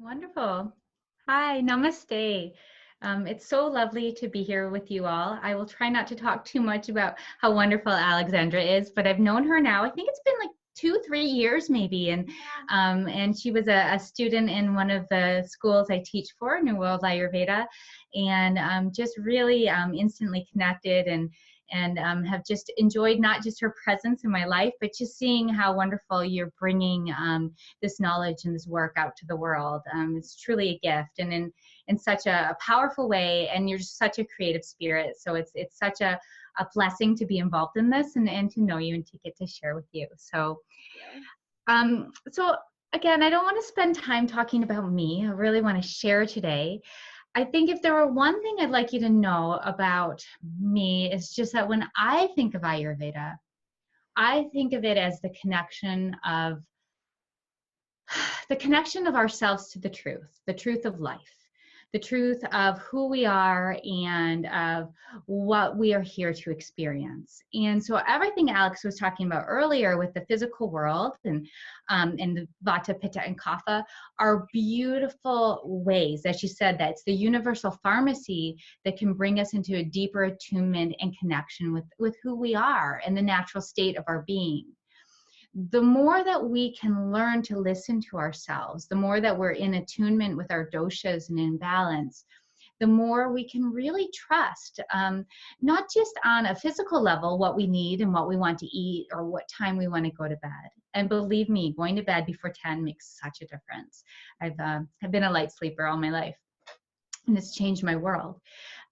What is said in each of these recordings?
Wonderful. Hi, namaste. It's so lovely to be here with you all. I will try not to talk too much about how wonderful Alexandra is, but I've known her now. I think it's been like 2, 3 years maybe, and she was a student in one of the schools I teach for, New World Ayurveda, and just really instantly connected and have just enjoyed not just her presence in my life, but just seeing how wonderful you're bringing this knowledge and this work out to the world. It's truly a gift, and in such a powerful way. And you're just such a creative spirit. So it's such a blessing to be involved in this and to know you and to get to share with you. So again, I don't want to spend time talking about me. I really want to share today. I think if there were one thing I'd like you to know about me, is just that when I think of Ayurveda, I think of it as the connection of ourselves to the truth of life, the truth of who we are and of what we are here to experience. And so everything Alex was talking about earlier with the physical world and the Vata, Pitta, and Kapha are beautiful ways, as you said, that it's the universal pharmacy that can bring us into a deeper attunement and connection with who we are and the natural state of our being. The more that we can learn to listen to ourselves, the more that we're in attunement with our doshas and in balance, the more we can really trust, not just on a physical level, what we need and what we want to eat or what time we want to go to bed. And believe me, going to bed before 10 makes such a difference. I've been a light sleeper all my life, and it's changed my world.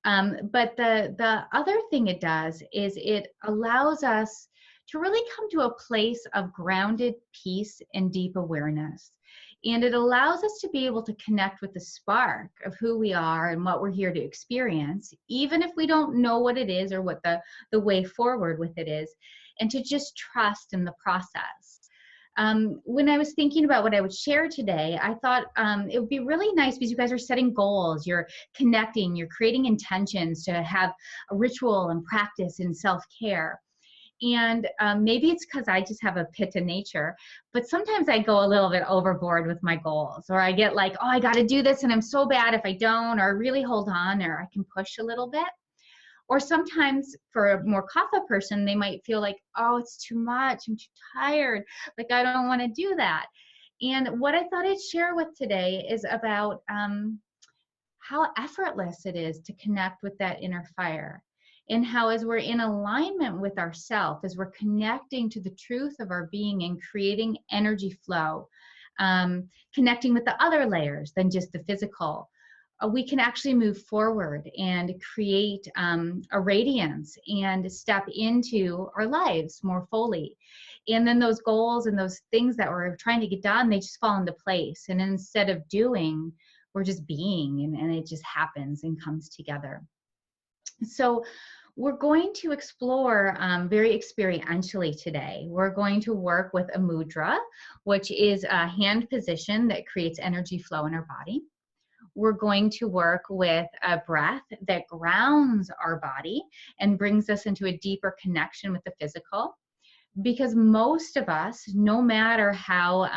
But the other thing it does is it allows us to really come to a place of grounded peace and deep awareness. And it allows us to be able to connect with the spark of who we are and what we're here to experience, even if we don't know what it is or what the way forward with it is, and to just trust in the process. When I was thinking about what I would share today, I thought it would be really nice because you guys are setting goals, you're connecting, you're creating intentions to have a ritual and practice and self-care. And maybe it's because I just have a pitta nature, but sometimes I go a little bit overboard with my goals, or I get like, oh, I got to do this and I'm so bad if I don't, or I really hold on, or I can push a little bit. Or sometimes for a more kapha person, they might feel like, oh, it's too much, I'm too tired, like I don't want to do that. And what I thought I'd share with today is about how effortless it is to connect with that inner fire, and how as we're in alignment with ourselves, as we're connecting to the truth of our being and creating energy flow, connecting with the other layers than just the physical, we can actually move forward and create a radiance and step into our lives more fully. And then those goals and those things that we're trying to get done, they just fall into place. And instead of doing, we're just being, and it just happens and comes together. So we're going to explore very experientially today. We're going to work with a mudra, which is a hand position that creates energy flow in our body. We're going to work with a breath that grounds our body and brings us into a deeper connection with the physical. Because most of us, no matter how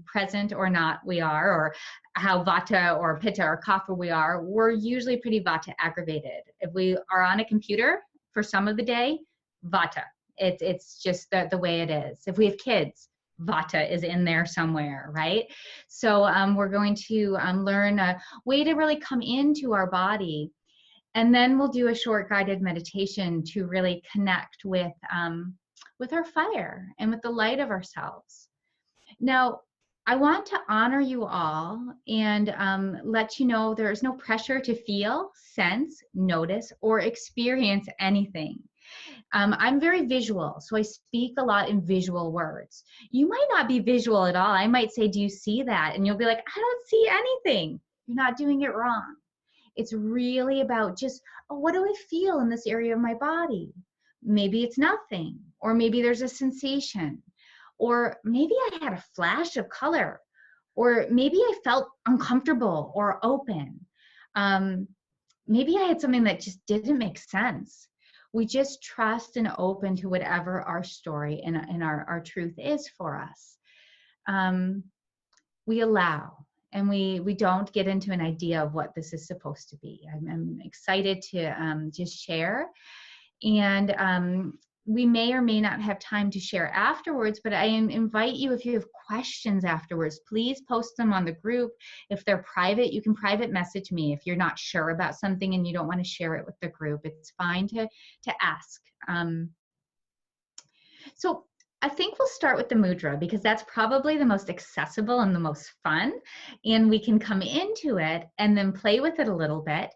present or not we are, or how vata or pitta or kapha we are, we're usually pretty vata aggravated. If we are on a computer for some of the day, vata. It's just the way it is. If we have kids, vata is in there somewhere, right? So we're going to learn a way to really come into our body. And then we'll do a short guided meditation to really connect with our fire and with the light of ourselves. Now, I want to honor you all and let you know there is no pressure to feel, sense, notice, or experience anything. I'm very visual, so I speak a lot in visual words. You might not be visual at all. I might say, do you see that? And you'll be like, I don't see anything. You're not doing it wrong. It's really about just, oh, what do I feel in this area of my body? Maybe it's nothing, or maybe there's a sensation, or maybe I had a flash of color, or maybe I felt uncomfortable or open. Maybe I had something that just didn't make sense. We just trust and open to whatever our story and our truth is for us. We allow, and we don't get into an idea of what this is supposed to be. I'm excited to just share, and we may or may not have time to share afterwards, but I invite you, if you have questions afterwards, please post them on the group. If they're private, you can private message me. If you're not sure about something and you don't want to share it with the group, it's fine to ask. So I think we'll start with the mudra, because that's probably the most accessible and the most fun, and we can come into it and then play with it a little bit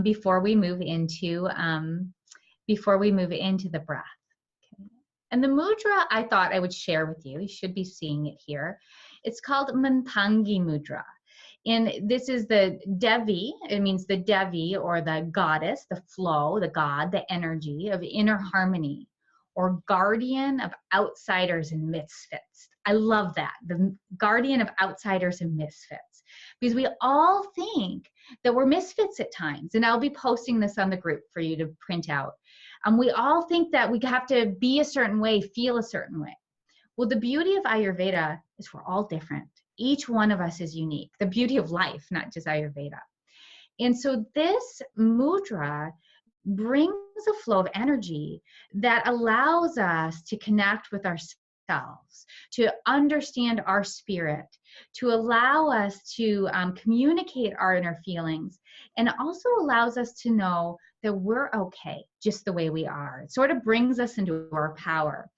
before we move into the breath. Okay. And the mudra I thought I would share with you, you should be seeing it here. It's called Matangi Mudra. And this is the Devi, it means the Devi, or the goddess, the flow, the God, the energy of inner harmony, or guardian of outsiders and misfits. I love that, the guardian of outsiders and misfits, because we all think that we're misfits at times. And I'll be posting this on the group for you to print out. We all think that we have to be a certain way, feel a certain way. Well, the beauty of Ayurveda is we're all different. Each one of us is unique. The beauty of life, not just Ayurveda. And so this mudra brings a flow of energy that allows us to connect with ourselves, to understand our spirit, to allow us to communicate our inner feelings, and also allows us to know that we're okay just the way we are. It sort of brings us into our power.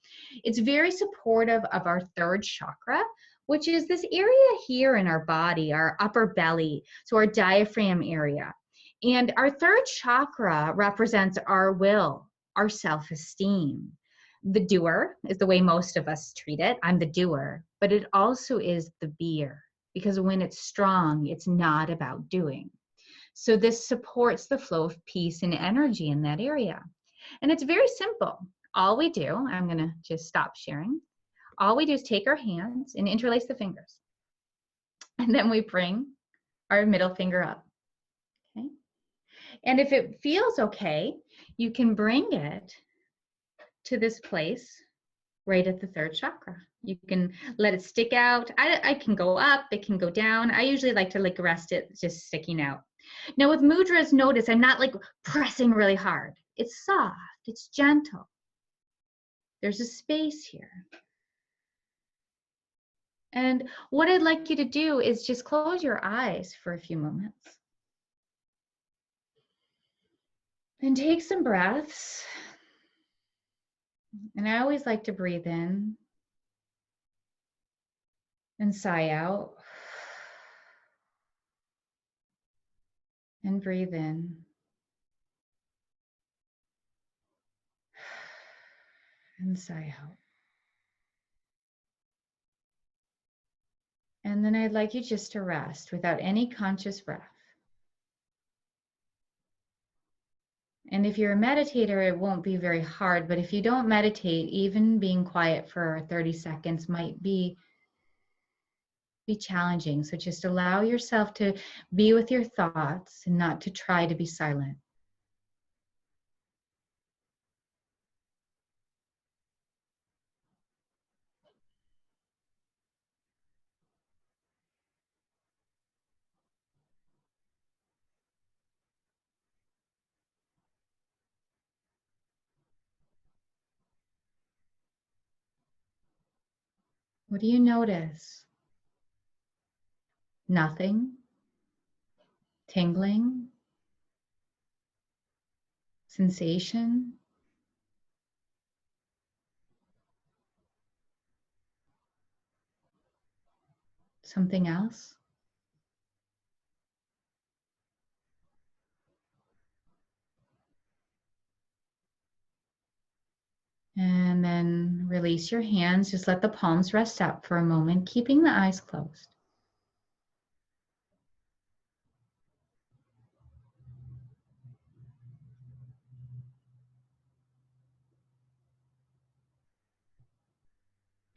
It's very supportive of our third chakra, which is this area here in our body, our upper belly, so our diaphragm area. And our third chakra represents our will, our self-esteem. The doer is the way most of us treat it. I'm the doer, but it also is the beer, because when it's strong, it's not about doing. So this supports the flow of peace and energy in that area. And it's very simple. All we do, I'm going to just stop sharing. All we do is take our hands and interlace the fingers. And then we bring our middle finger up. Okay. And if it feels okay, you can bring it to this place right at the third chakra. You can let it stick out. I can go up, it can go down. I usually like to rest it just sticking out. Now with mudras, notice I'm not pressing really hard. It's soft, it's gentle. There's a space here. And what I'd like you to do is just close your eyes for a few moments. And take some breaths. And I always like to breathe in and sigh out. And breathe in. And sigh out. And then I'd like you just to rest without any conscious breath. And if you're a meditator, it won't be very hard, but if you don't meditate, even being quiet for 30 seconds might be challenging. So just allow yourself to be with your thoughts and not to try to be silent. What do you notice? Nothing? Tingling? Sensation? Something else? And then release your hands. Just let the palms rest up for a moment, keeping the eyes closed.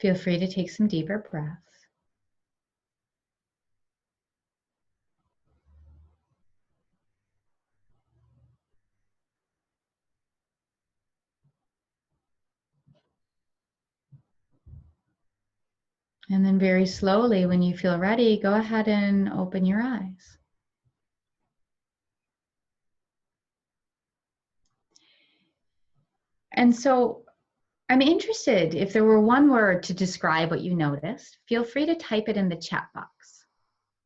Feel free to take some deeper breaths. And then very slowly, when you feel ready, go ahead and open your eyes. And so I'm interested, if there were one word to describe what you noticed, feel free to type it in the chat box.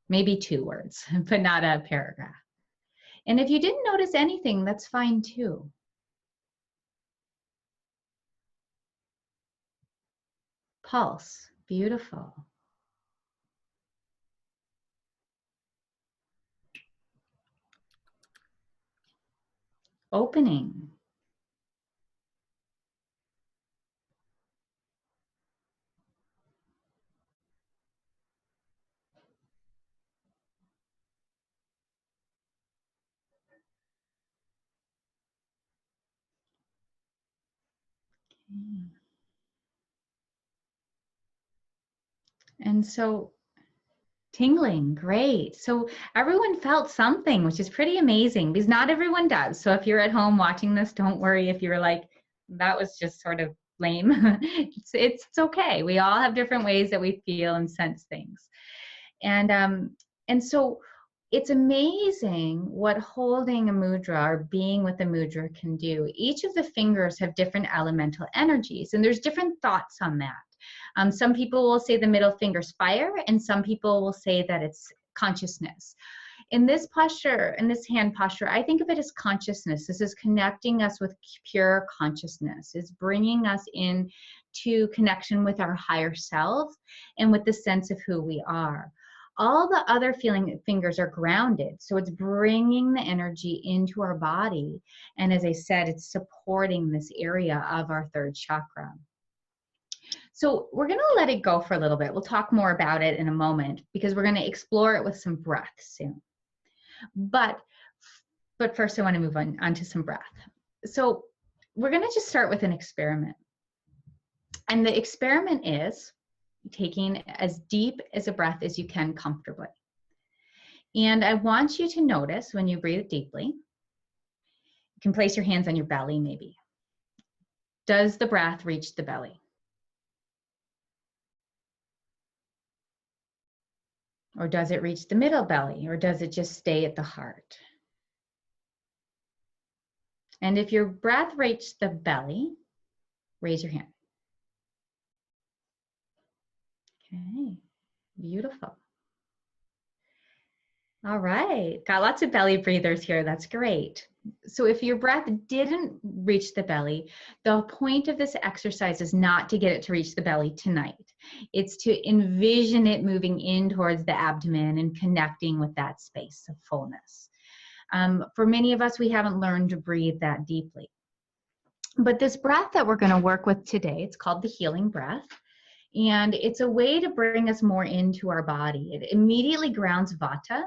Maybe 2 words, but not a paragraph. And if you didn't notice anything, that's fine too. Pulse, beautiful. Opening. And so tingling, great. So everyone felt something, which is pretty amazing because not everyone does. So if you're at home watching this, don't worry if you're like, that was just sort of lame. It's okay. We all have different ways that we feel and sense things. And so it's amazing what holding a mudra or being with a mudra can do. Each of the fingers have different elemental energies, and there's different thoughts on that. Some people will say the middle finger's fire, and some people will say that it's consciousness. In this posture, in this hand posture, I think of it as consciousness. This is connecting us with pure consciousness. It's bringing us into connection with our higher self and with the sense of who we are. All the other fingers are grounded, so it's bringing the energy into our body. And as I said, it's supporting this area of our 3rd chakra. So we're going to let it go for a little bit. We'll talk more about it in a moment because we're going to explore it with some breath soon. But first I want to move on to some breath. So we're going to just start with an experiment. And the experiment is taking as deep as a breath as you can comfortably. And I want you to notice when you breathe deeply, you can place your hands on your belly maybe. Does the breath reach the belly? Or does it reach the middle belly? Or does it just stay at the heart? And if your breath reached the belly, raise your hand. Okay, beautiful. All right, got lots of belly breathers here. That's great. So if your breath didn't reach the belly, the point of this exercise is not to get it to reach the belly tonight. It's to envision it moving in towards the abdomen and connecting with that space of fullness. For many of us, we haven't learned to breathe that deeply. But this breath that we're going to work with today, it's called the healing breath. And it's a way to bring us more into our body. It immediately grounds Vata,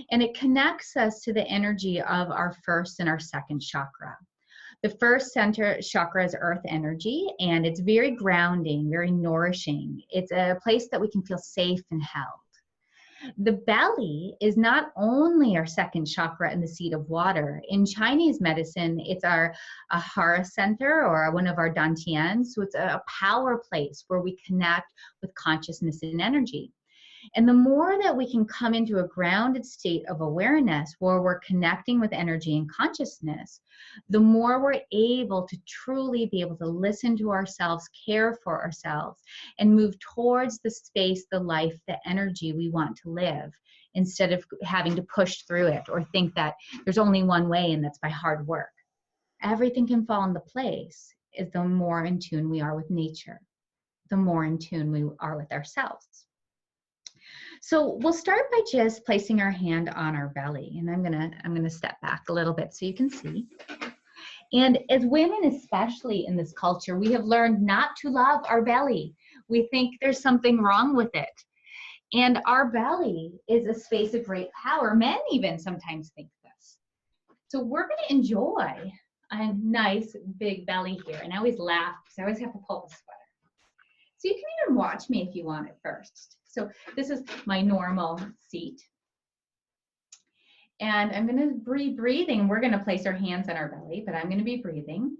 and it connects us to the energy of our 1st and our 2nd chakra. The 1st center chakra is earth energy, and it's very grounding, very nourishing. It's a place that we can feel safe and held. The belly is not only our 2nd chakra and the seat of water. In Chinese medicine, it's our Ahara center or one of our dantians. So it's a power place where we connect with consciousness and energy. And the more that we can come into a grounded state of awareness where we're connecting with energy and consciousness, the more we're able to truly be able to listen to ourselves, care for ourselves, and move towards the space, the life, the energy we want to live, instead of having to push through it or think that there's only one way and that's by hard work. Everything can fall into place is the more in tune we are with nature, the more in tune we are with ourselves. So we'll start by just placing our hand on our belly, and I'm gonna step back a little bit so you can see. And as women, especially in this culture, we have learned not to love our belly. We think there's something wrong with it. And our belly is a space of great power. Men even sometimes think this. So we're gonna enjoy a nice big belly here. And I always laugh because I always have to pull the sweater. So you can even watch me if you want at first. So this is my normal seat. And I'm going to be breathing. We're going to place our hands on our belly, but I'm going to be breathing.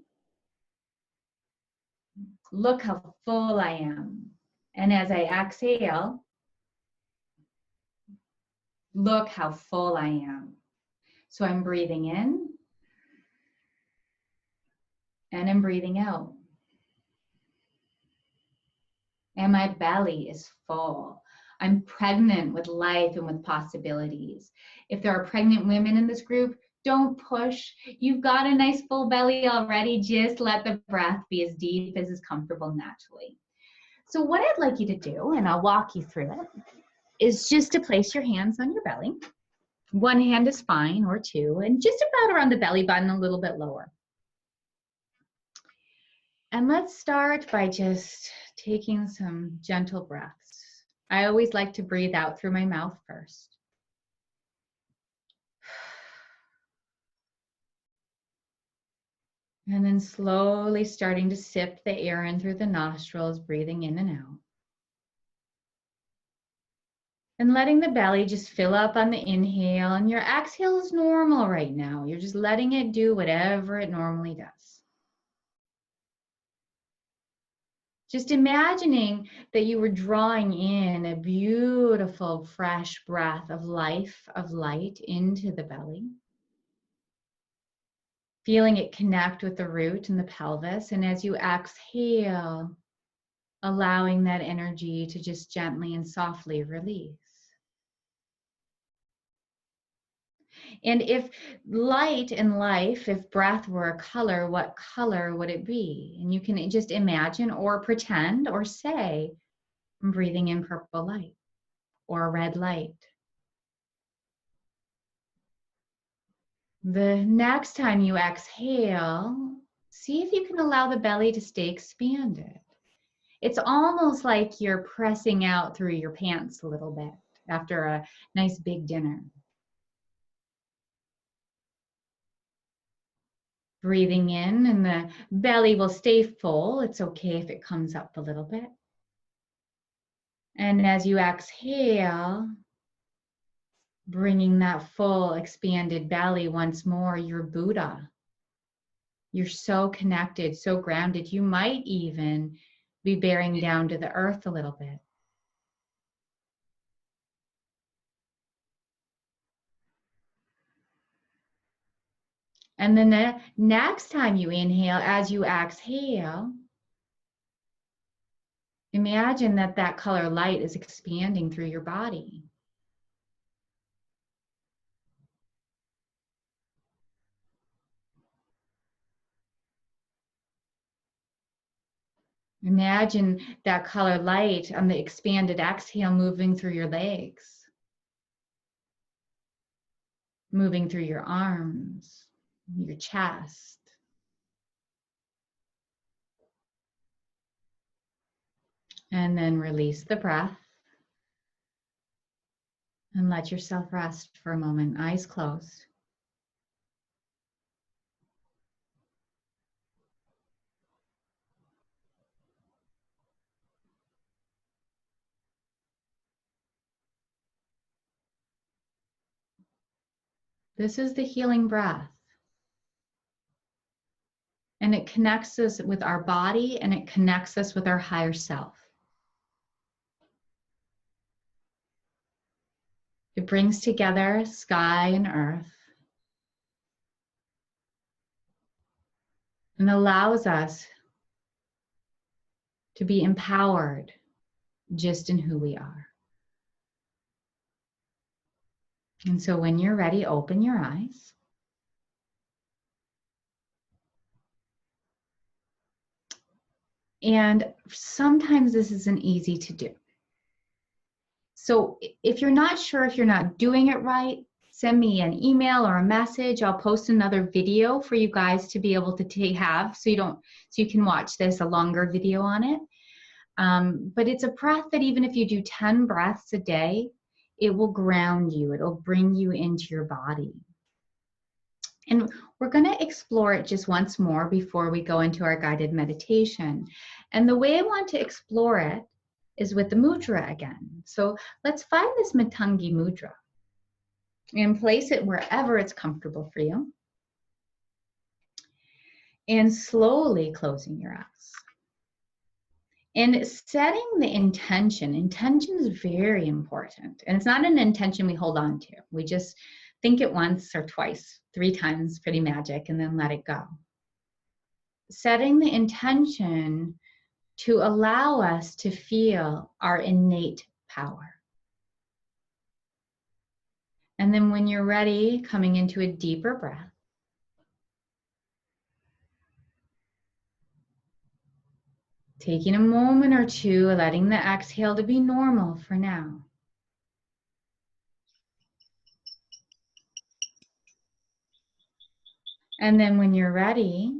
Look how full I am. And as I exhale, look how full I am. So I'm breathing in and I'm breathing out. And my belly is full. I'm pregnant with life and with possibilities. If there are pregnant women in this group, don't push. You've got a nice full belly already. Just let the breath be as deep as is comfortable naturally. So what I'd like you to do, and I'll walk you through it, is just to place your hands on your belly. One hand is fine, or two, and just about around the belly button, a little bit lower. And let's start by just taking some gentle breaths. I always like to breathe out through my mouth first. And then slowly starting to sip the air in through the nostrils, breathing in and out. And letting the belly just fill up on the inhale, and your exhale is normal right now. You're just letting it do whatever it normally does. Just imagining that you were drawing in a beautiful, fresh breath of life, of light into the belly. Feeling it connect with the root and the pelvis. And as you exhale, allowing that energy to just gently and softly release. And if light and life, if breath were a color, what color would it be? And you can just imagine or pretend or say, I'm breathing in purple light or red light. The next time you exhale, see if you can allow the belly to stay expanded. It's almost like you're pressing out through your pants a little bit after a nice big dinner. Breathing in, and the belly will stay full. It's okay if it comes up a little bit. And as you exhale, bringing that full expanded belly once more, you're Buddha. You're so connected, so grounded. You might even be bearing down to the earth a little bit. And then the next time you inhale, as you exhale, imagine that that color light is expanding through your body. Imagine that color light on the expanded exhale moving through your legs, moving through your arms, your chest. And then release the breath and let yourself rest for a moment, eyes closed. This is the healing breath. And it connects us with our body, and it connects us with our higher self. It brings together sky and earth and allows us to be empowered just in who we are. And so when you're ready, open your eyes. And sometimes this isn't easy to do. So if you're not sure if you're not doing it right, send me an email or a message. I'll post another video for you guys to be able to have so you can watch this, a longer video on it. But it's a breath that even if you do 10 breaths a day, it will ground you. It'll bring you into your body. And we're going to explore it just once more before we go into our guided meditation. And the way I want to explore it is with the mudra again. So let's find this Matangi mudra and place it wherever it's comfortable for you. And slowly closing your eyes. And setting the intention is very important. And it's not an intention we hold on to. We just think it once or twice, 3 times, pretty magic, and then let it go. Setting the intention to allow us to feel our innate power. And then when you're ready, coming into a deeper breath. Taking a moment or two, letting the exhale to be normal for now. And then when you're ready,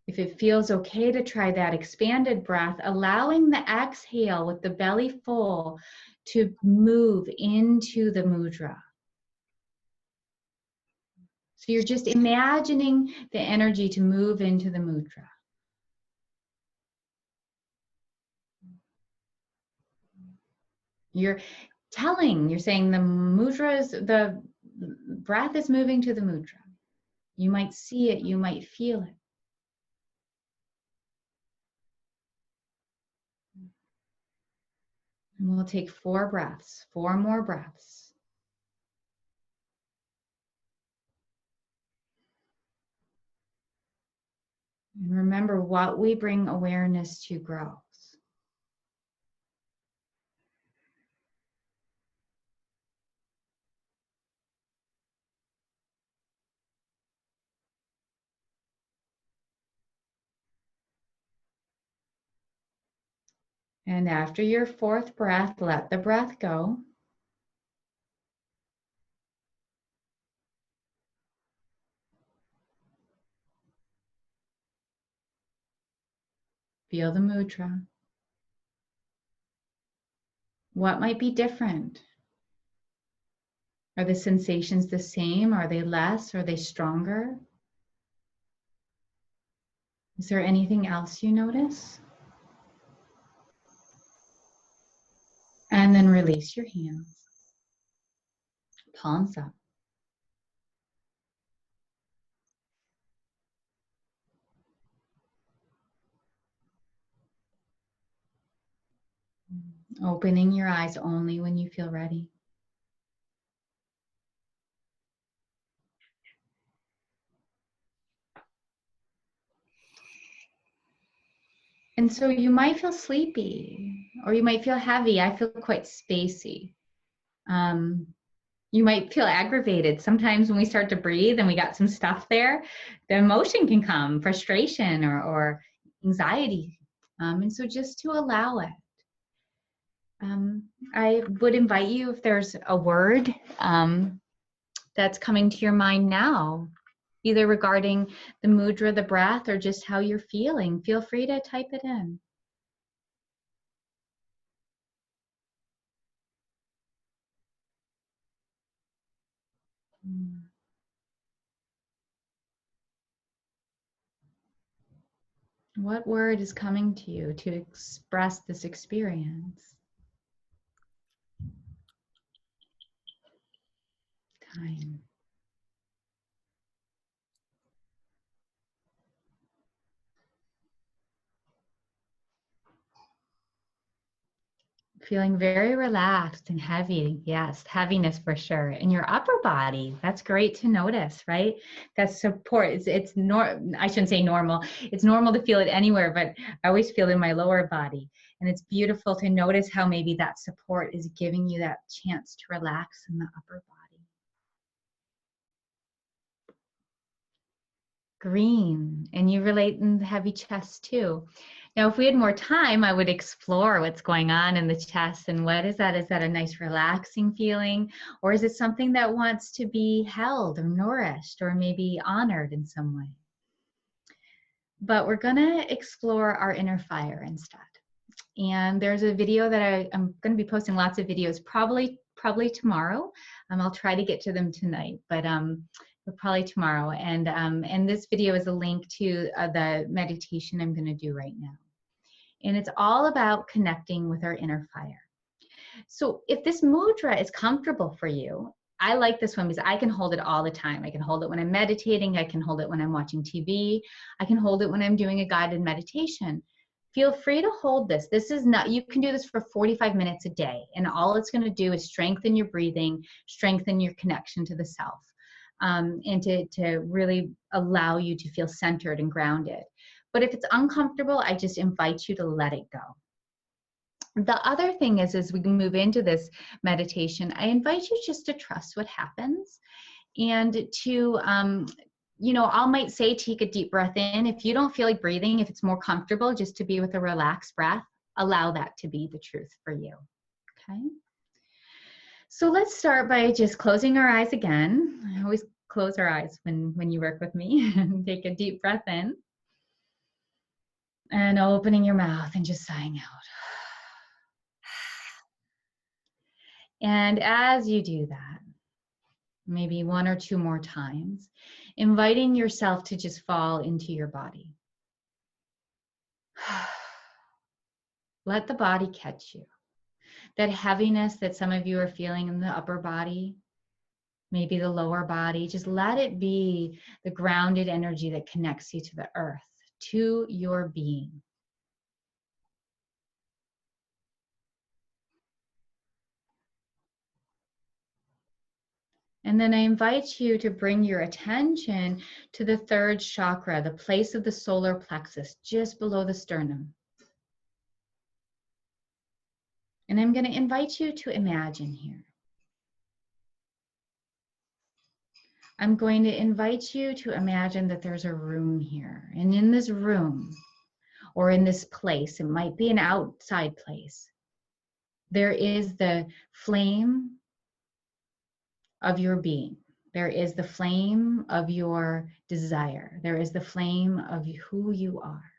if it feels okay to try that expanded breath, allowing the exhale with the belly full to move into the mudra. So you're just imagining the energy to move into the mudra. You're saying the breath is moving to the mudra. You might see it, you might feel it. And we'll take 4 breaths, 4 more breaths. And remember, what we bring awareness to grows. And after your 4th breath, let the breath go. Feel the mudra. What might be different? Are the sensations the same? Are they less? Are they stronger? Is there anything else you notice? And then release your hands. Palms up. Opening your eyes only when you feel ready. And so you might feel sleepy, or you might feel heavy. I feel quite spacey. You might feel aggravated. Sometimes when we start to breathe and we got some stuff there, the emotion can come, frustration or anxiety. And so just to allow it. I would invite you, if there's a word that's coming to your mind now, either regarding the mudra, the breath, or just how you're feeling, feel free to type it in. What word is coming to you to express this experience? Time. Feeling very relaxed and heavy. Yes, heaviness for sure. In your upper body, that's great to notice, right? That support, I shouldn't say normal. It's normal to feel it anywhere, but I always feel it in my lower body. And it's beautiful to notice how maybe that support is giving you that chance to relax in the upper body. Green, and you relate in the heavy chest too. Now, if we had more time, I would explore what's going on in the chest and what is that? Is that a nice relaxing feeling? Or is it something that wants to be held or nourished or maybe honored in some way? But we're gonna explore our inner fire instead. And there's a video that I'm gonna be posting lots of videos, probably tomorrow. I'll try to get to them tonight, but probably tomorrow. And this video is a link to the meditation I'm gonna do right now. And it's all about connecting with our inner fire. So if this mudra is comfortable for you, I like this one because I can hold it all the time. I can hold it when I'm meditating. I can hold it when I'm watching TV. I can hold it when I'm doing a guided meditation. feel free to hold this. This is not, you can do this for 45 minutes a day, and all it's going to do is strengthen your breathing, strengthen your connection to the self, and to really allow you to feel centered and grounded. But if it's uncomfortable, I just invite you to let it go. The other thing is, as we move into this meditation, I invite you just to trust what happens, and to, I might say take a deep breath in. If you don't feel like breathing, if it's more comfortable just to be with a relaxed breath, allow that to be the truth for you. Okay. So let's start by just closing our eyes again. I always close our eyes when you work with me. Take a deep breath in. And opening your mouth and just sighing out. And as you do that, maybe one or two more times, inviting yourself to just fall into your body. Let the body catch you. That heaviness that some of you are feeling in the upper body, maybe the lower body, just let it be the grounded energy that connects you to the earth, to your being. And then I invite you to bring your attention to the third chakra, the place of the solar plexus, just below the sternum. And I'm going to invite you to imagine here. I'm going to invite you to imagine that there's a room here. And in this room, or in this place, it might be an outside place, there is the flame of your being. There is the flame of your desire. There is the flame of who you are.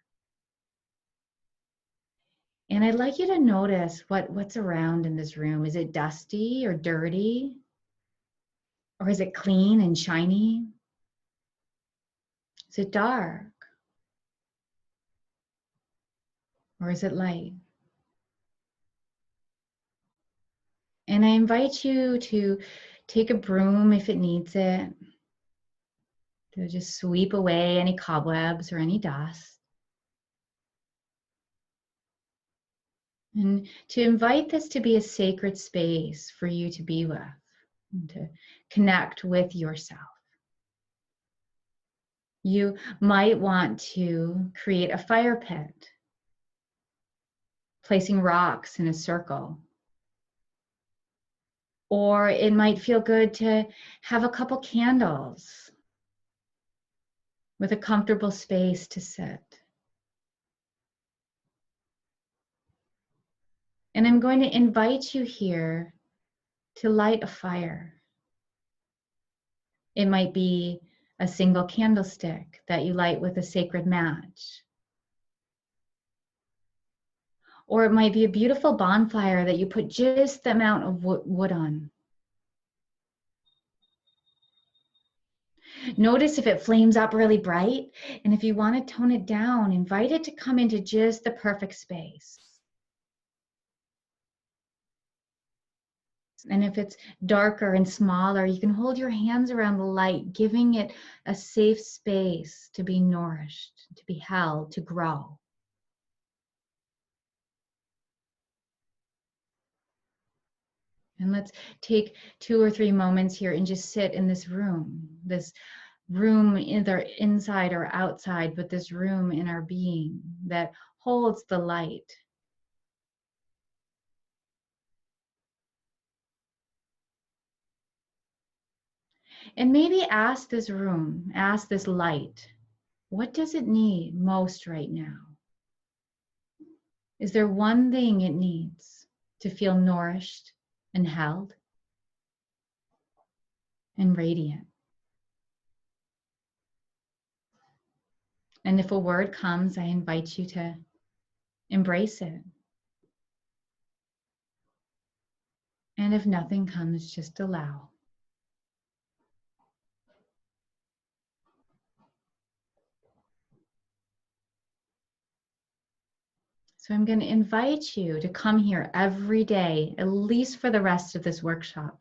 And I'd like you to notice what's around in this room. Is it dusty or dirty? Or is it clean and shiny? Is it dark? Or is it light? And I invite you to take a broom if it needs it, to just sweep away any cobwebs or any dust. And to invite this to be a sacred space for you to be with, and to connect with yourself. You might want to create a fire pit, placing rocks in a circle. Or it might feel good to have a couple candles with a comfortable space to sit. And I'm going to invite you here to light a fire. It might be a single candlestick that you light with a sacred match. Or it might be a beautiful bonfire that you put just the amount of wood on. Notice if it flames up really bright, and if you want to tone it down, invite it to come into just the perfect space. And if it's darker and smaller, you can hold your hands around the light, giving it a safe space to be nourished, to be held, to grow. And let's take 2 or 3 moments here and just sit in this room either inside or outside, but this room in our being that holds the light. And maybe ask this room, ask this light, what does it need most right now? Is there one thing it needs to feel nourished and held and radiant? And if a word comes, I invite you to embrace it. And if nothing comes, just allow. So I'm going to invite you to come here every day, at least for the rest of this workshop,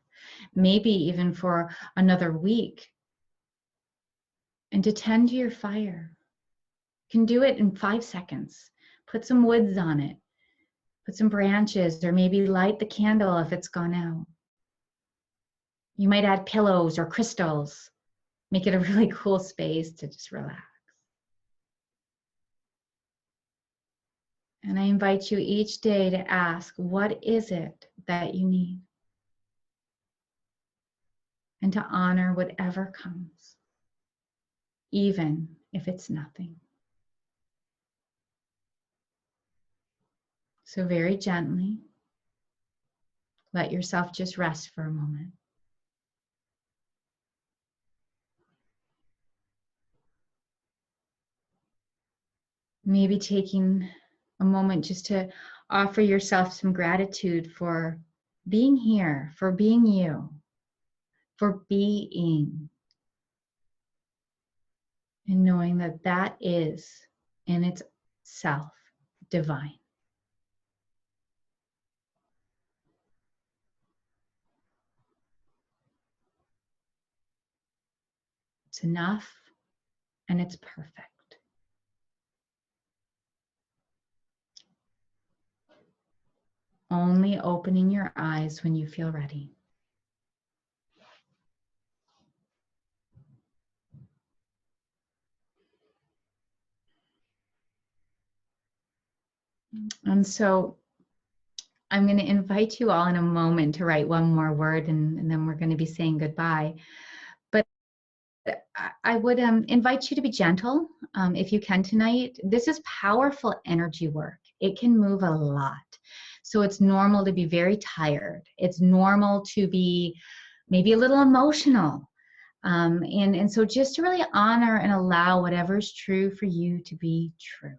maybe even for another week, and to tend to your fire. You can do it in 5 seconds. Put some woods on it. Put some branches, or maybe light the candle if it's gone out. You might add pillows or crystals. Make it a really cool space to just relax. And I invite you each day to ask, what is it that you need? And to honor whatever comes, even if it's nothing. So very gently, let yourself just rest for a moment. Maybe taking a moment just to offer yourself some gratitude for being here, for being you, for being. And knowing that that is in itself divine. It's enough and it's perfect. Only opening your eyes when you feel ready. And so I'm going to invite you all in a moment to write one more word, and then we're going to be saying goodbye. But I would invite you to be gentle if you can tonight. This is powerful energy work. It can move a lot. So it's normal to be very tired. It's normal to be maybe a little emotional. And so just to really honor and allow whatever's true for you to be true.